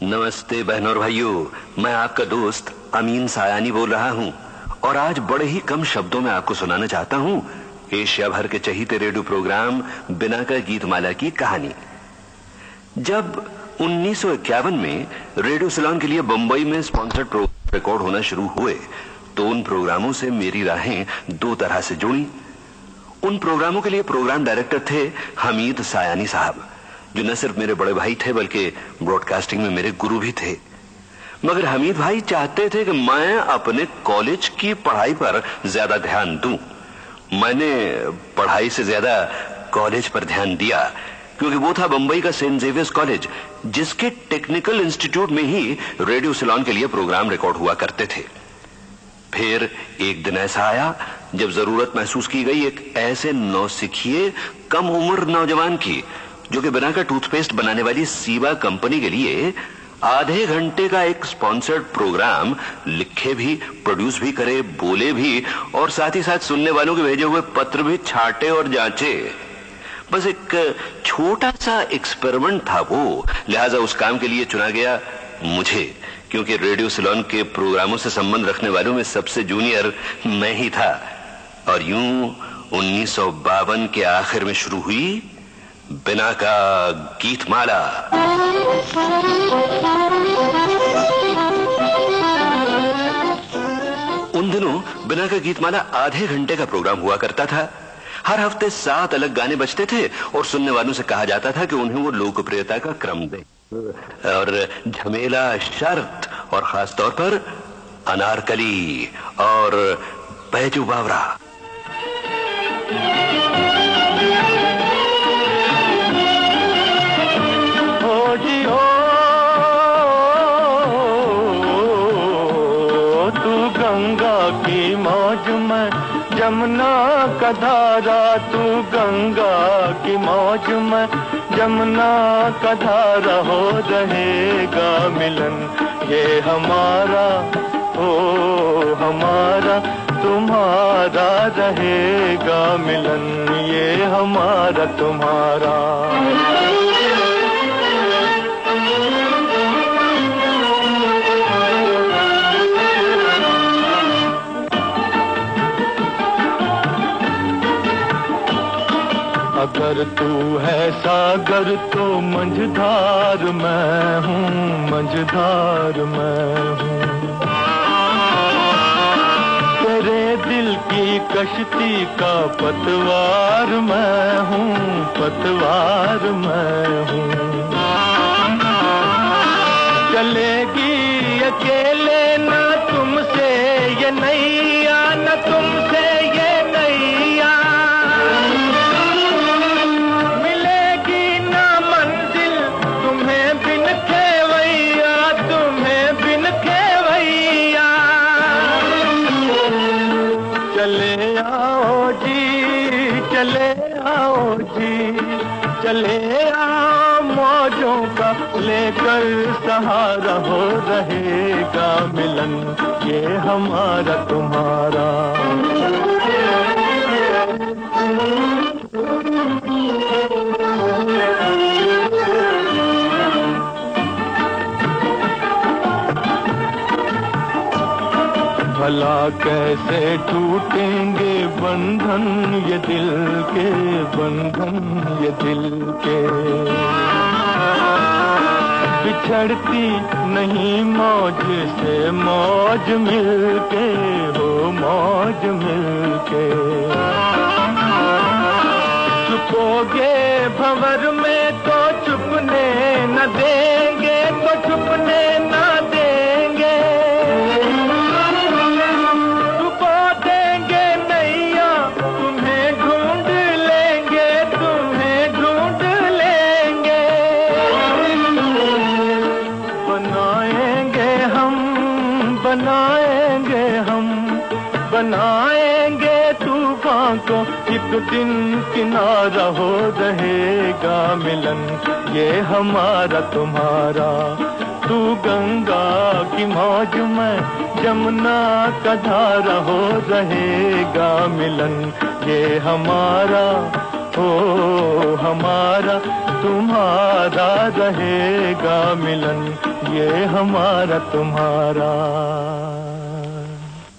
नमस्ते बहनों और भाइयों, मैं आपका दोस्त अमीन सायानी बोल रहा हूं और आज बड़े ही कम शब्दों में आपको सुनाना चाहता हूं एशिया भर के चहीते रेडियो प्रोग्राम बिना का गीतमाला की कहानी। जब 1951 में रेडियो सिलोन के लिए बंबई में स्पॉन्सर्ड प्रोग्राम रिकॉर्ड होना शुरू हुए तो उन प्रोग्रामों से मेरी राहें दो तरह से जुड़ी। उन प्रोग्रामों के लिए प्रोग्राम डायरेक्टर थे हमीद सायानी साहब, जो न सिर्फ मेरे बड़े भाई थे बल्कि ब्रॉडकास्टिंग में मेरे गुरु भी थे। मगर हमीद भाई चाहते थे कि मैं अपने कॉलेज की पढ़ाई पर ज्यादा ध्यान दूं। मैंने पढ़ाई से ज्यादा कॉलेज पर ध्यान दिया, क्योंकि वो था बंबई का सेंट जेवियर्स कॉलेज, जिसके टेक्निकल इंस्टीट्यूट में ही रेडियो सिलोन के लिए प्रोग्राम रिकॉर्ड हुआ करते थे। फिर एक दिन ऐसा आया जब जरूरत महसूस की गई एक ऐसे नौसिखिए कम उम्र नौजवान की, जो कि बिना का टूथपेस्ट बनाने वाली सीबा कंपनी के लिए आधे घंटे का एक स्पॉन्सर्ड प्रोग्राम लिखे भी, प्रोड्यूस भी करे, बोले भी और साथ ही साथ सुनने वालों के भेजे हुए पत्र भी छाटे और जांचे। बस एक छोटा सा एक्सपेरिमेंट था वो, लिहाजा उस काम के लिए चुना गया मुझे, क्योंकि रेडियो सिलोन के प्रोग्रामों से संबंध रखने वालों में सबसे जूनियर मैं ही था। और यूं 1952 के आखिर में शुरू हुई बिना का गीतमाला। उन दिनों बिना का गीतमाला आधे घंटे का प्रोग्राम हुआ करता था। हर हफ्ते 7 अलग गाने बजते थे और सुनने वालों से कहा जाता था कि उन्हें वो लोकप्रियता का क्रम दे। और झमेला, शर्त और खास तौर पर अनारकली और बैजू बावरा। जमुना का धारा तू गंगा की मौज में, जमुना का धारा हो रहेगा मिलन ये हमारा, ओ हमारा तुम्हारा रहेगा मिलन ये हमारा तुम्हारा। अगर तू है सागर तो मंझधार मैं हूँ, मंझधार मैं हूँ। तेरे दिल की कश्ती का पतवार मैं हूँ, पतवार मैं हूँ। चलेगी अकेले ना तुमसे ये नैया, न तुमसे ये नैया। चले आओ मौजों का लेकर सहारा हो रहेगा मिलन ये हमारा तुम्हारा। भला कैसे टूटेंगे बंधन ये दिल के, बंधन ये दिल के। बिछड़ती नहीं मौज से मौज मिलके, हो मौज मिलके। छुपोगे भंवर में तो छुपने न देंगे, तो छुपने न देंगे। बनाएंगे तूफान को एक दिन किनारा हो रहेगा मिलन ये हमारा तुम्हारा। तू गंगा की मौज में जमुना का धारा हो रहेगा मिलन ये हमारा, ओ हमारा तुम्हारा रहेगा मिलन, ये हमारा तुम्हारा।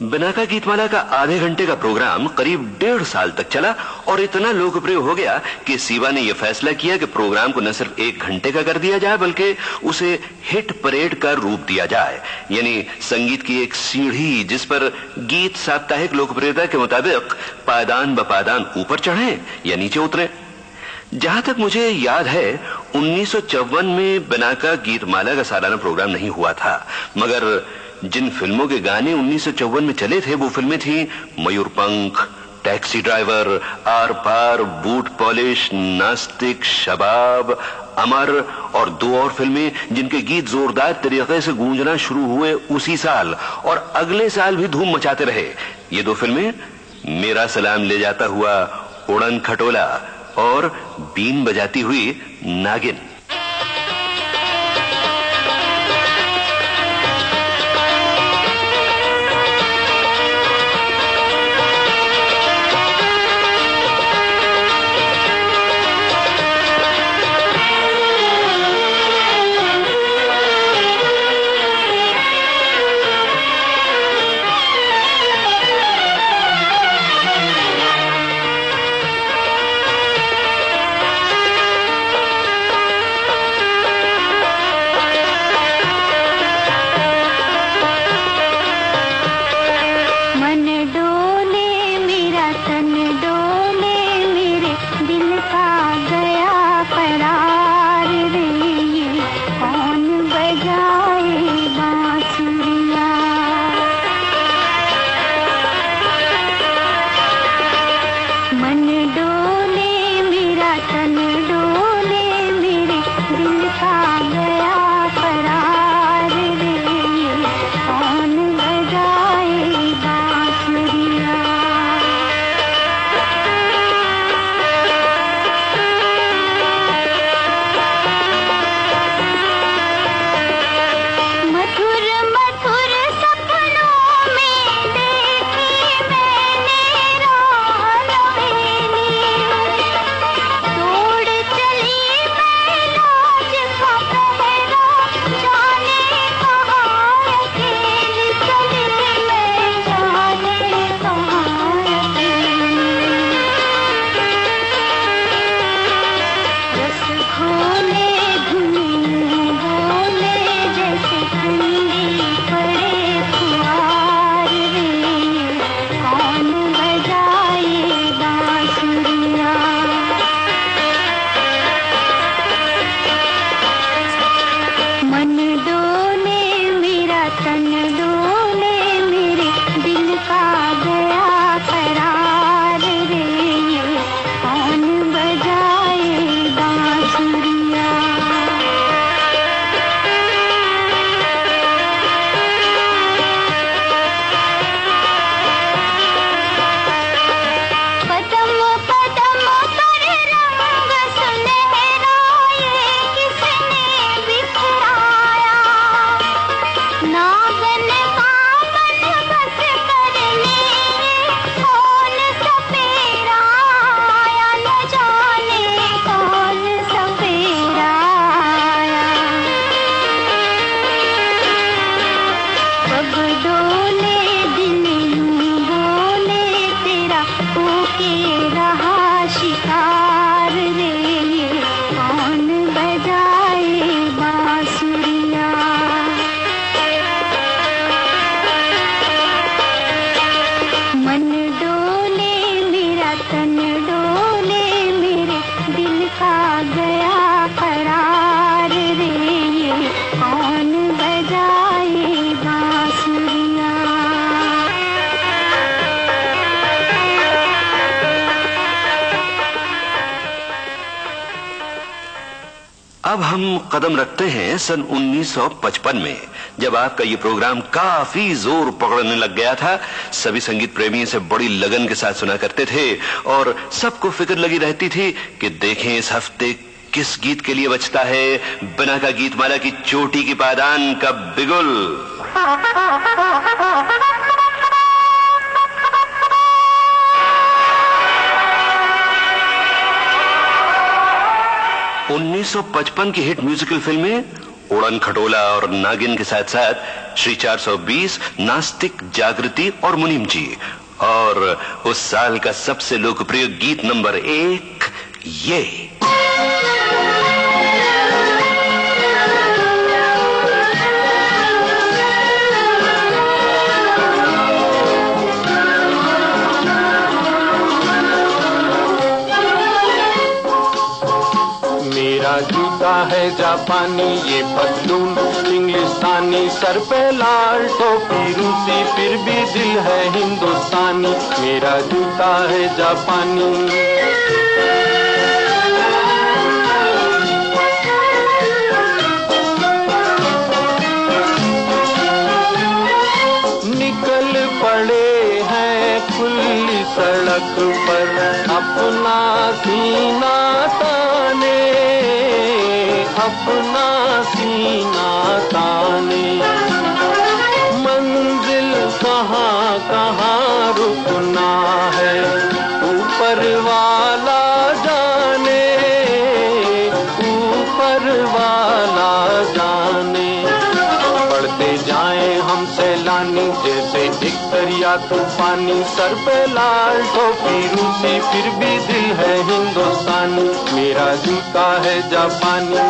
बिनाका गीतमाला का आधे घंटे का प्रोग्राम करीब 1.5 साल तक चला और इतना लोकप्रिय हो गया कि सीवा ने यह फैसला किया कि प्रोग्राम को न सिर्फ 1 घंटे का कर दिया जाए बल्कि उसे हिट परेड का रूप दिया जाए, यानी संगीत की एक सीढ़ी जिस पर गीत साप्ताहिक लोकप्रियता के मुताबिक पायदान ब पायदान ऊपर चढ़े या नीचे उतरे। जहां तक मुझे याद है 1954 में बिनाका गीतमाला का सालाना प्रोग्राम नहीं हुआ था, मगर जिन फिल्मों के गाने 1954 में चले थे वो फिल्में थी Mayurpankh, Taxi Driver, Aar Paar, Boot Polish, Nastik, Shabab, अमर और 2 और फिल्में जिनके गीत जोरदार तरीके से गूंजना शुरू हुए उसी साल और अगले साल भी धूम मचाते रहे। ये 2 फिल्में मेरा सलाम ले जाता हुआ उड़न खटोला और बीन बजाती हुई नागिन। अब हम कदम रखते हैं सन 1955 में, जब आपका ये प्रोग्राम काफी जोर पकड़ने लग गया था। सभी संगीत प्रेमी इसे बड़ी लगन के साथ सुना करते थे और सबको फिक्र लगी रहती थी कि देखें इस हफ्ते किस गीत के लिए बचता है बिनाका गीतमाला की चोटी की पायदान का बिगुल। 1955 की हिट म्यूजिकल फिल्में उड़न खटोला और नागिन के साथ साथ श्री 420, नास्तिक, जागृति और मुनीम जी, और उस साल का सबसे लोकप्रिय गीत नंबर 1 ये। मेरा जूता है जापानी, ये पतलून इंग्लिस्तानी, सर पे लाल टोपी रूसी, फिर भी दिल है हिंदुस्तानी। मेरा जूता है जापानी। निकल पड़े हैं खुली सड़क पर अपना सीना ताने, अपना सीना ताने। मंजिल कहाँ कहाँ रुकना है ऊपर वाला जाने, ऊपर वाला जाने। बढ़ते जाएं हम सैलानी जैसे एक दरिया तूफानी, सर पे लाल टोपी रूसी, फिर भी दिल है हिंदुस्तानी। मेरा जूता है जापानी।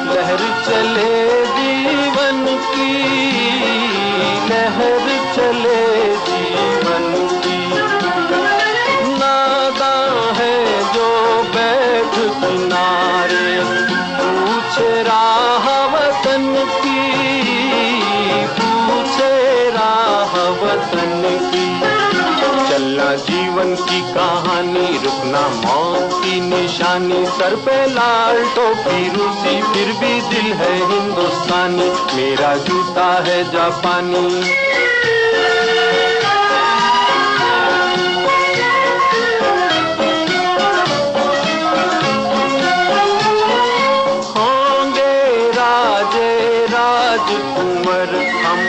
लहर चले जीवन की, लहर चले जीवन की। नादा है जो बैठ किनारे, पूछे राह वतन की, पूछे राह वतन की। चलना जीवन की कहानी, रुकना मौत की निशानी। सर पे लाल टोपी रूसी, फिर भी दिल है हिंदुस्तानी। मेरा जूता है जापानी। होंगे राजे राजकुंवर हम,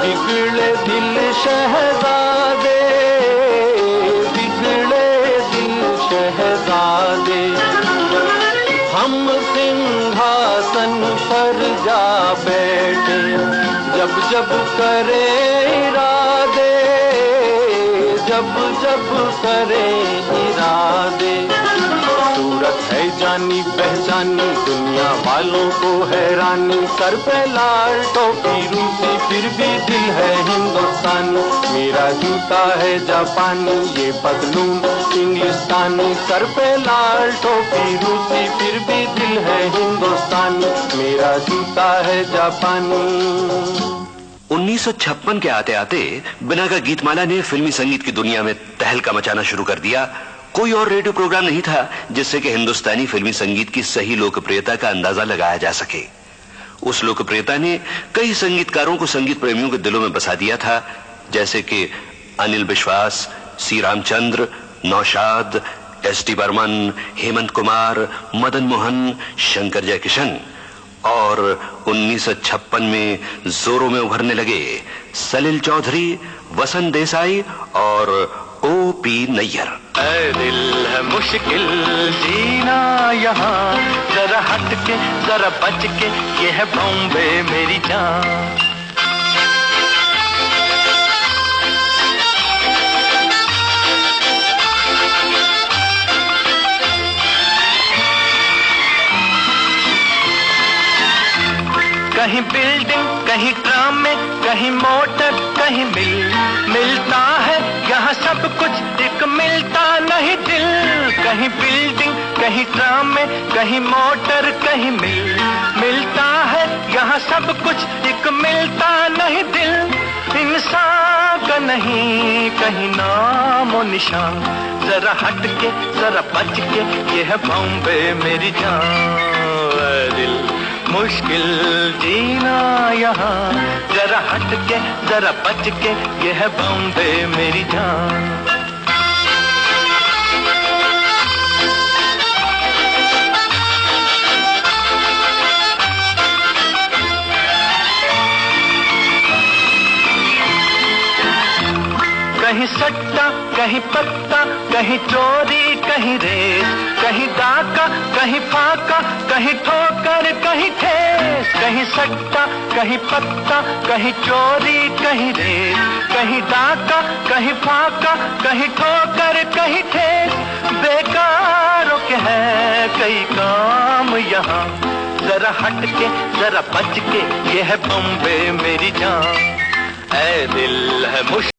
बिगड़े दिल शहजादे, बिगड़े दिल शहजादे। हम सिंहासन पर जा बैठे जब जब करे इरादे, जब जब करे इरादे। सूरत है जानी पहचानी, दुनिया वालों को हैरानी। सर पे लाल टोपी रूसी, फिर भी दिल है हिंदुस्तानी। मेरा जूता है जापानी, ये पतलून इंग्लिस्तानी, सर पे लाल टोपी रूसी, फिर भी दिल है हिंदुस्तानी। मेरा जूता है जापानी। 1956 के आते आते बिना का गीतमाला ने फिल्मी संगीत की दुनिया में तहलका मचाना शुरू कर दिया। कोई और रेडियो प्रोग्राम नहीं था जिससे कि हिंदुस्तानी फिल्मी संगीत की सही लोकप्रियता का अंदाजा लगाया जा सके। उस लोकप्रियता ने कई संगीतकारों को संगीत प्रेमियों के दिलों में बसा दिया था, जैसे कि अनिल विश्वास, सी रामचंद्र, नौशाद, एस.डी. बर्मन, हेमंत कुमार, मदन मोहन, शंकर जयकिशन। और 1956 में जोरों में उभरने लगे सलिल चौधरी, वसंत देसाई और O.P. नैयर। ऐ दिल है मुश्किल जीना यहाँ, जरा हट के जरा बच के, ये है बॉम्बे मेरी जान। कहीं बिल्डिंग, कहीं ट्राम में, कहीं मोटर, कहीं मिल, मिलता है यहाँ सब कुछ, एक मिलता नहीं दिल। कहीं बिल्डिंग, कहीं ट्राम में, कहीं मोटर, कहीं मिल, मिलता है यहाँ सब कुछ, एक मिलता नहीं दिल। इंसान का नहीं कहीं नामो निशान, जरा हट के जरा बच के, ये है बॉम्बे मेरी जान। दिल मुश्किल जीना यहाँ, जरा हट के जरा बच के, ये है बॉम्बे मेरी जान। कहीं सट्टा कहीं पत्ता, कहीं चोरी कहीं रेस, कहीं डाका कहीं फाका, कहीं ठोकर कहीं ठेस। कहीं सट्टा कहीं पत्ता, कहीं चोरी कहीं रेस, कहीं डाका कहीं फाका, कहीं ठोकर कहीं ठेस। बेकारों के है कई काम यहाँ, जरा हट के जरा बच के, ये है बॉम्बे मेरी जान। ऐ दिल है मुश्किल